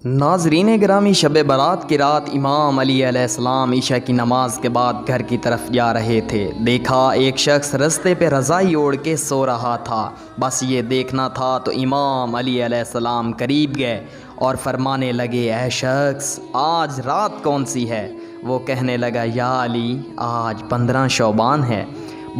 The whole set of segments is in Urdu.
ناظرین گرامی، شب برات کی رات امام علی علیہ السلام عشاء کی نماز کے بعد گھر کی طرف جا رہے تھے۔ دیکھا ایک شخص رستے پہ رضائی اوڑھ کے سو رہا تھا۔ بس یہ دیکھنا تھا تو امام علی علیہ السلام قریب گئے اور فرمانے لگے، اے شخص، آج رات کون سی ہے؟ وہ کہنے لگا، یا علی، آج 15 شعبان ہے۔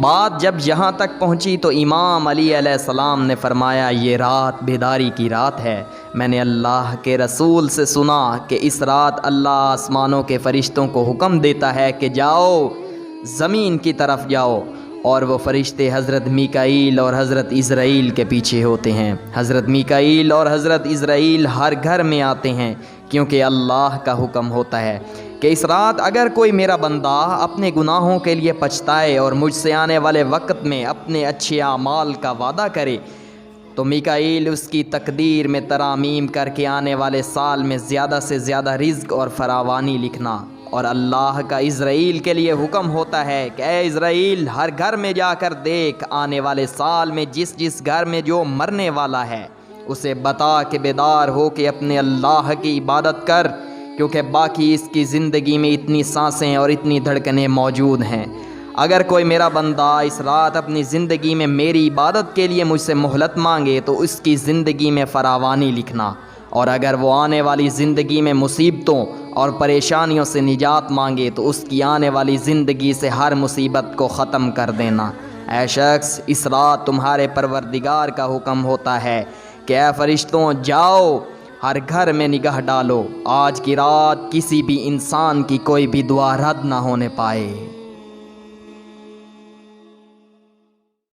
بات جب یہاں تک پہنچی تو امام علی علیہ السلام نے فرمایا، یہ رات بیداری کی رات ہے۔ میں نے اللہ کے رسول سے سنا کہ اس رات اللہ آسمانوں کے فرشتوں کو حکم دیتا ہے کہ جاؤ، زمین کی طرف جاؤ، اور وہ فرشتے حضرت میکائیل اور حضرت عزرائیل کے پیچھے ہوتے ہیں۔ حضرت میکائیل اور حضرت عزرائیل ہر گھر میں آتے ہیں، کیونکہ اللہ کا حکم ہوتا ہے کہ اس رات اگر کوئی میرا بندہ اپنے گناہوں کے لیے پچھتائے اور مجھ سے آنے والے وقت میں اپنے اچھے اعمال کا وعدہ کرے تو میکائیل اس کی تقدیر میں ترامیم کر کے آنے والے سال میں زیادہ سے زیادہ رزق اور فراوانی لکھنا۔ اور اللہ کا عزرائیل کے لیے حکم ہوتا ہے کہ اے عزرائیل، ہر گھر میں جا کر دیکھ، آنے والے سال میں جس جس گھر میں جو مرنے والا ہے اسے بتا کہ بیدار ہو کے اپنے اللہ کی عبادت کر، کیونکہ باقی اس کی زندگی میں اتنی سانسیں اور اتنی دھڑکنیں موجود ہیں۔ اگر کوئی میرا بندہ اس رات اپنی زندگی میں میری عبادت کے لیے مجھ سے مہلت مانگے تو اس کی زندگی میں فراوانی لکھنا، اور اگر وہ آنے والی زندگی میں مصیبتوں اور پریشانیوں سے نجات مانگے تو اس کی آنے والی زندگی سے ہر مصیبت کو ختم کر دینا۔ اے شخص، اس رات تمہارے پروردگار کا حکم ہوتا ہے کہ اے فرشتوں، جاؤ، ہر گھر میں نگاہ ڈالو، آج کی رات کسی بھی انسان کی کوئی بھی دعا رد نہ ہونے پائے۔